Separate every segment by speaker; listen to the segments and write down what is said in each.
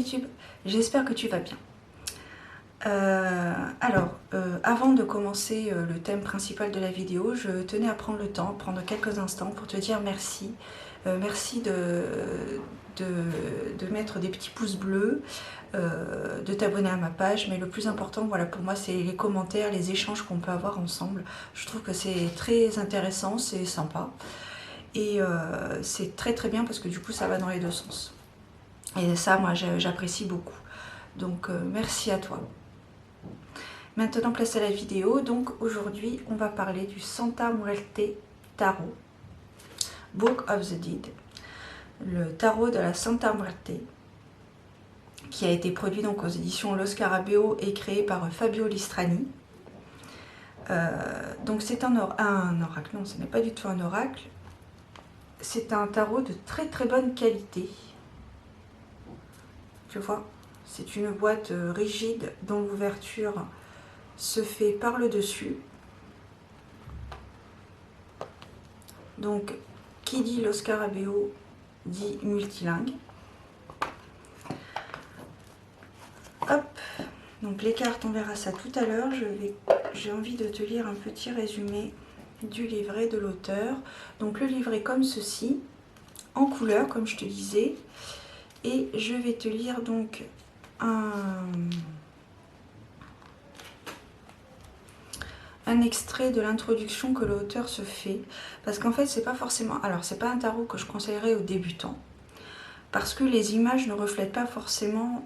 Speaker 1: YouTube, j'espère que tu vas bien. Avant de commencer le thème principal de la vidéo, je tenais à prendre le temps, prendre quelques instants pour te dire merci. Merci de mettre des petits pouces bleus, de t'abonner à ma page, mais le plus important, voilà, pour moi, c'est les commentaires, les échanges qu'on peut avoir ensemble. Je trouve que c'est très intéressant, c'est sympa, et c'est très très bien parce que du coup, ça va dans les deux sens. Et ça, moi, j'apprécie beaucoup. Donc, merci à toi. Maintenant, place à la vidéo. Donc, aujourd'hui, on va parler du Santa Muerte Tarot, Book of the Dead, le tarot de la Santa Muerte, qui a été produit donc aux éditions Lo Scarabeo et créé par Fabio Listrani. Donc, c'est un oracle. Non, ce n'est pas du tout un oracle. C'est un tarot de très très bonne qualité. Tu vois, c'est une boîte rigide dont l'ouverture se fait par le dessus. Donc, qui dit Lo Scarabeo dit multilingue. Hop, donc les cartes, on verra ça tout à l'heure. J'ai envie de te lire un petit résumé du livret de l'auteur. Donc le livret comme ceci, en couleur, comme je te disais. Et je vais te lire donc un extrait de l'introduction que l'auteur se fait, parce qu'en fait c'est pas forcément, alors c'est pas un tarot que je conseillerais aux débutants, parce que les images ne reflètent pas forcément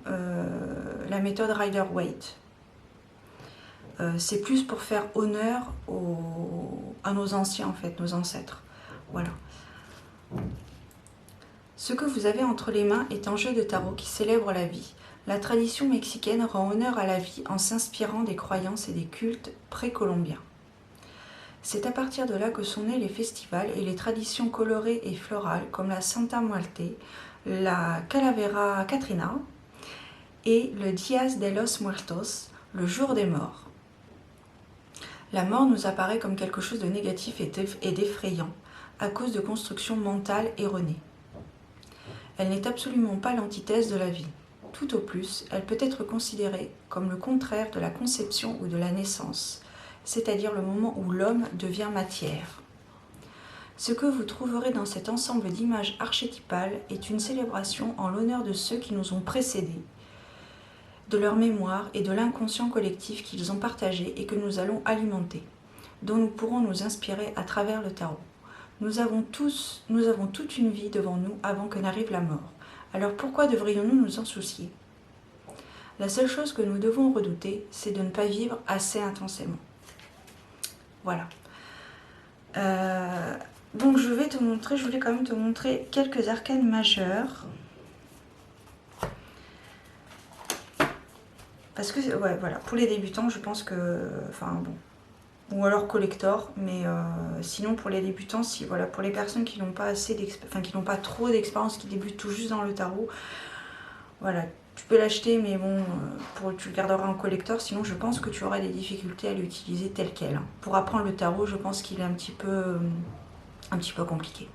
Speaker 1: la méthode Rider-Waite. C'est plus pour faire honneur à nos anciens, en fait, nos ancêtres. Voilà. Ce que vous avez entre les mains est un jeu de tarot qui célèbre la vie. La tradition mexicaine rend honneur à la vie en s'inspirant des croyances et des cultes précolombiens. C'est à partir de là que sont nés les festivals et les traditions colorées et florales comme la Santa Muerte, la Calavera Catrina et le Días de los Muertos, le jour des morts. La mort nous apparaît comme quelque chose de négatif et d'effrayant à cause de constructions mentales erronées. Elle n'est absolument pas l'antithèse de la vie. Tout au plus, elle peut être considérée comme le contraire de la conception ou de la naissance, c'est-à-dire le moment où l'homme devient matière. Ce que vous trouverez dans cet ensemble d'images archétypales est une célébration en l'honneur de ceux qui nous ont précédés, de leur mémoire et de l'inconscient collectif qu'ils ont partagé et que nous allons alimenter, dont nous pourrons nous inspirer à travers le tarot. Nous avons toute une vie devant nous avant que n'arrive la mort. Alors pourquoi devrions-nous nous en soucier? La seule chose que nous devons redouter, c'est de ne pas vivre assez intensément. Voilà. Donc je voulais quand même te montrer quelques arcanes majeures. Parce que, ouais, voilà, pour les débutants, je pense que, enfin bon, ou alors collector, mais sinon pour les débutants, si voilà, pour les personnes qui n'ont pas assez qui n'ont pas trop d'expérience, qui débutent tout juste dans le tarot, voilà, tu peux l'acheter, mais bon, tu le garderas en collector, sinon je pense que tu auras des difficultés à l'utiliser tel quel. Pour apprendre le tarot, je pense qu'il est un petit peu compliqué.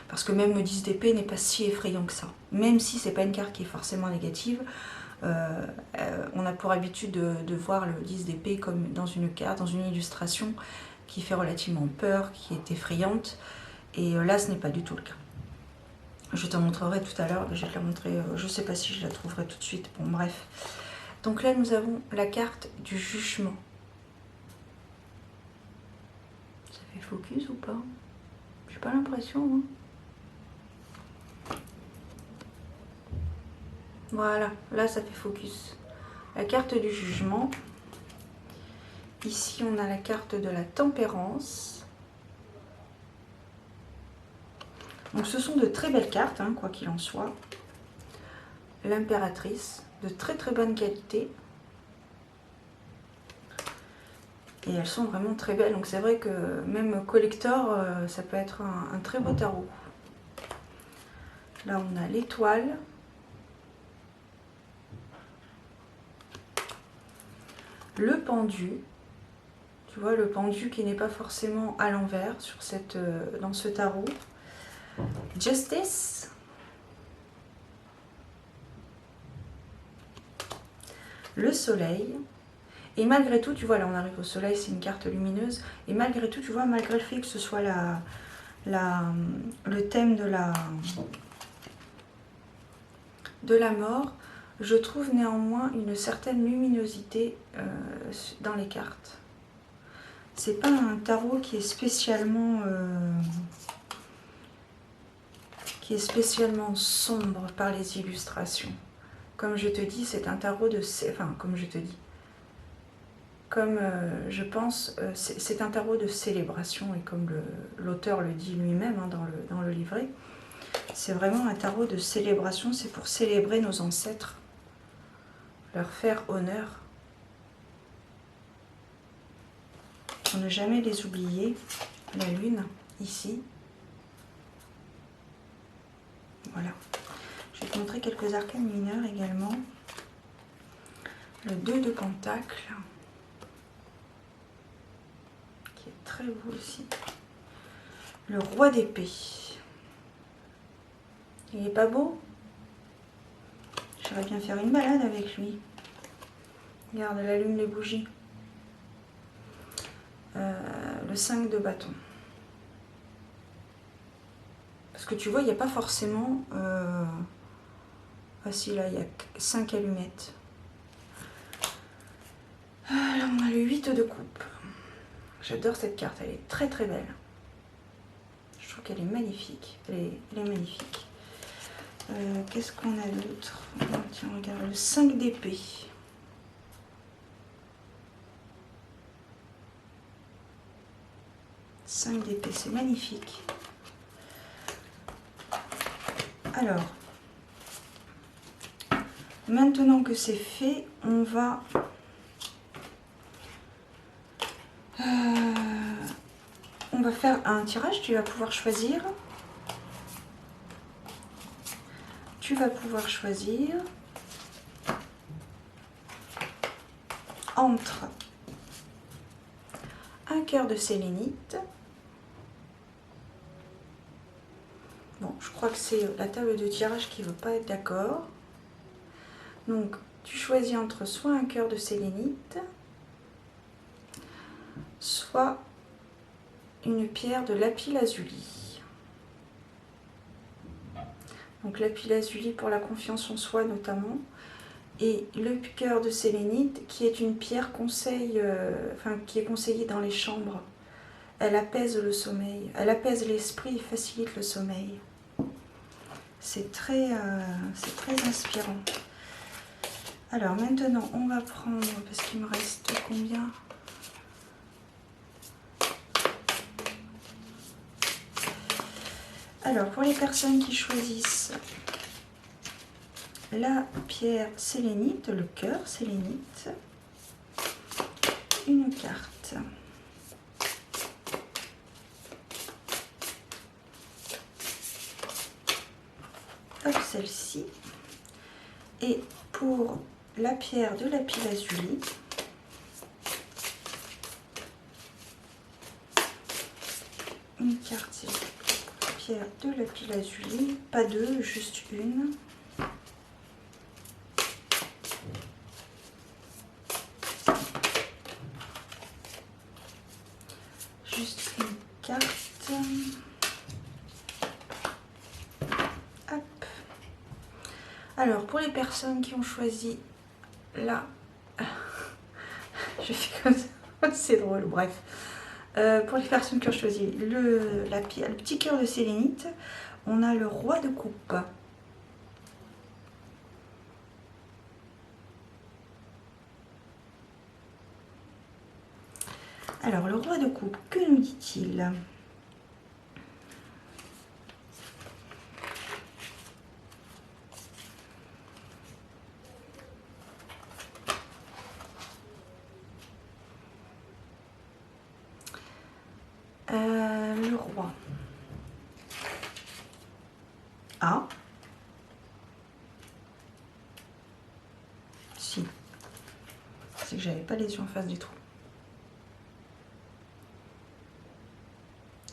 Speaker 1: Parce que même le 10 d'épée n'est pas si effrayant que ça. Même si c'est pas une carte qui est forcément négative, on a pour habitude de voir le 10 d'épée comme dans une carte, dans une illustration qui fait relativement peur, qui est effrayante. Et là, ce n'est pas du tout le cas. Je te montrerai tout à l'heure, je vais te la montrer, je ne sais pas si je la trouverai tout de suite. Bon, bref. Donc là, nous avons la carte du jugement. Ça fait focus ou pas? J'ai pas l'impression, hein. Voilà, là ça fait focus. La carte du jugement. Ici on a la carte de la tempérance. Donc ce sont de très belles cartes, hein, quoi qu'il en soit. L'impératrice, de très très bonne qualité. Et elles sont vraiment très belles. Donc c'est vrai que même collector, ça peut être un très beau tarot. Là on a l'étoile. Le pendu, tu vois, le pendu qui n'est pas forcément à l'envers dans ce tarot. Justice. le soleil. Et malgré tout, tu vois, là on arrive au soleil, c'est une carte lumineuse. Et malgré tout, tu vois, malgré le fait que ce soit le thème de la mort, je trouve néanmoins une certaine luminosité dans les cartes. C'est pas un tarot qui est spécialement sombre par les illustrations. Comme je te dis, c'est un tarot de... Enfin, comme je te dis. Comme je pense, c'est un tarot de célébration, et comme l'auteur le dit lui-même hein, dans le livret, c'est vraiment un tarot de célébration, c'est pour célébrer nos ancêtres, leur faire honneur, pour ne jamais les oublier. La lune, ici. Voilà. Je vais te montrer quelques arcanes mineurs également. Le 2 de Pentacle, qui est très beau aussi. Le Roi d'épée. Il est pas beau? J'aimerais bien faire une balade avec lui. Regarde, elle allume les bougies. Le 5 de bâton. Parce que tu vois, il n'y a pas forcément... Ah si, là, il y a 5 allumettes. Là, on a le 8 de coupe. J'adore cette carte, elle est très très belle. Je trouve qu'elle est magnifique. Elle est magnifique. Qu'est-ce qu'on a d'autre? Tiens, regarde, le 5 d'épée. C'est magnifique. Alors, maintenant que c'est fait, on va faire un tirage. Tu vas pouvoir choisir. Entre un cœur de sélénite. Bon, je crois que c'est la table de tirage qui ne veut pas être d'accord. Donc, tu choisis entre soit un cœur de sélénite, soit une pierre de lapis-lazuli. Donc, lapis-lazuli pour la confiance en soi notamment. Et le cœur de sélénite, qui est une pierre qui est conseillée dans les chambres. Elle apaise le sommeil, elle apaise l'esprit et facilite le sommeil. C'est très inspirant. Alors maintenant, on va prendre, parce qu'il me reste combien? Alors, pour les personnes qui choisissent la pierre sélénite, le cœur sélénite, une carte. Hop, celle-ci. Et pour la pierre de lapis-lazuli, une carte, c'est la pierre de lapis-lazuli, pas deux, juste une. Juste une carte. Hop. Alors, pour les personnes qui ont choisi là, je fais comme ça, c'est drôle, bref. Pour les personnes qui ont choisi le petit cœur de sélénite, on a le Roi de coupe. Alors, le Roi de coupe, que nous dit-il? Le Roi. Ah. Si. C'est que j'avais pas les yeux en face du trou.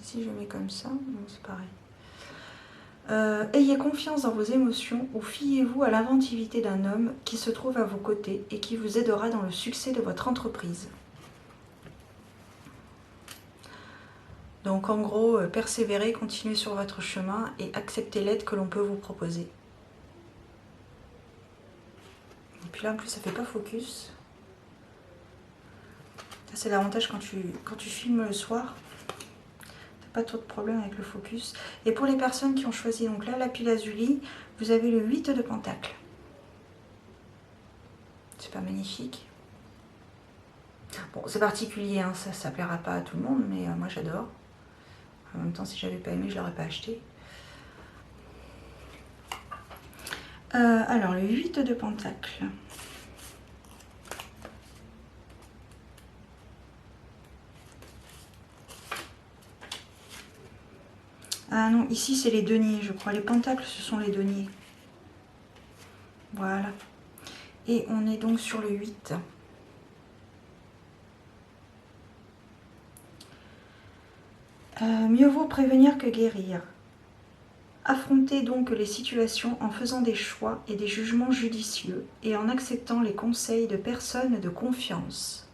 Speaker 1: Si je mets comme ça, non, c'est pareil. Ayez confiance dans vos émotions ou fiez-vous à l'inventivité d'un homme qui se trouve à vos côtés et qui vous aidera dans le succès de votre entreprise. Donc en gros, persévérez, continuez sur votre chemin et acceptez l'aide que l'on peut vous proposer. Et puis là en plus ça fait pas focus. Ça c'est l'avantage quand tu filmes le soir. Pas trop de problème avec le focus. Et pour les personnes qui ont choisi donc là lapis lazuli, vous avez le 8 de pentacle. C'est pas magnifique? Bon, c'est particulier, hein, ça plaira pas à tout le monde, mais moi j'adore. En même temps, si j'avais pas aimé, je l'aurais pas acheté. Alors, le 8 de pentacle. Ah non, ici c'est les deniers, je crois. Les pentacles, ce sont les deniers. Voilà. Et on est donc sur le 8. Mieux vaut prévenir que guérir. Affrontez donc les situations en faisant des choix et des jugements judicieux et en acceptant les conseils de personnes de confiance.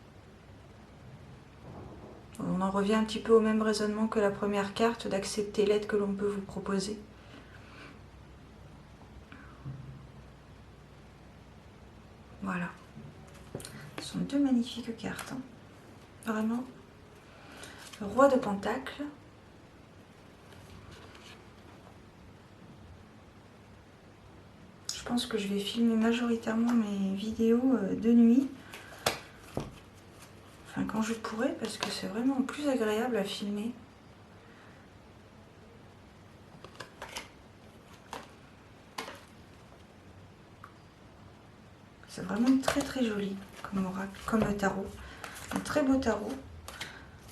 Speaker 1: On en revient un petit peu au même raisonnement que la première carte, d'accepter l'aide que l'on peut vous proposer. Voilà. Ce sont deux magnifiques cartes. Hein. Vraiment. Le roi de pentacle. Je pense que je vais filmer majoritairement mes vidéos de nuit. Enfin, quand je pourrai, parce que c'est vraiment plus agréable à filmer. C'est vraiment très très joli comme oracle, comme tarot. Un très beau tarot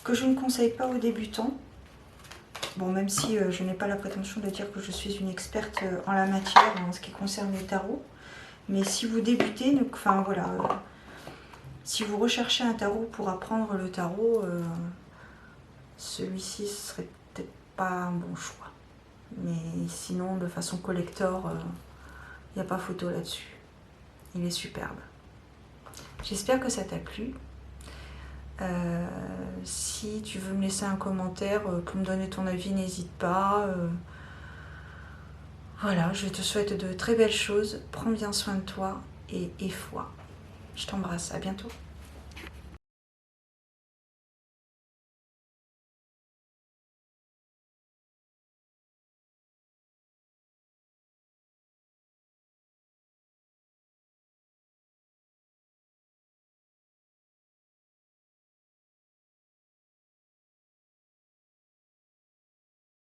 Speaker 1: que je ne conseille pas aux débutants. Bon, même si je n'ai pas la prétention de dire que je suis une experte en la matière en ce qui concerne les tarots. Mais si vous débutez, enfin voilà, si vous recherchez un tarot pour apprendre le tarot, celui-ci serait peut-être pas un bon choix. Mais sinon, de façon collector, il n'y a pas photo là-dessus. Il est superbe. J'espère que ça t'a plu. Si tu veux me laisser un commentaire pour me donner ton avis, n'hésite pas. Voilà, je te souhaite de très belles choses. Prends bien soin de toi et foi. Je t'embrasse. À bientôt.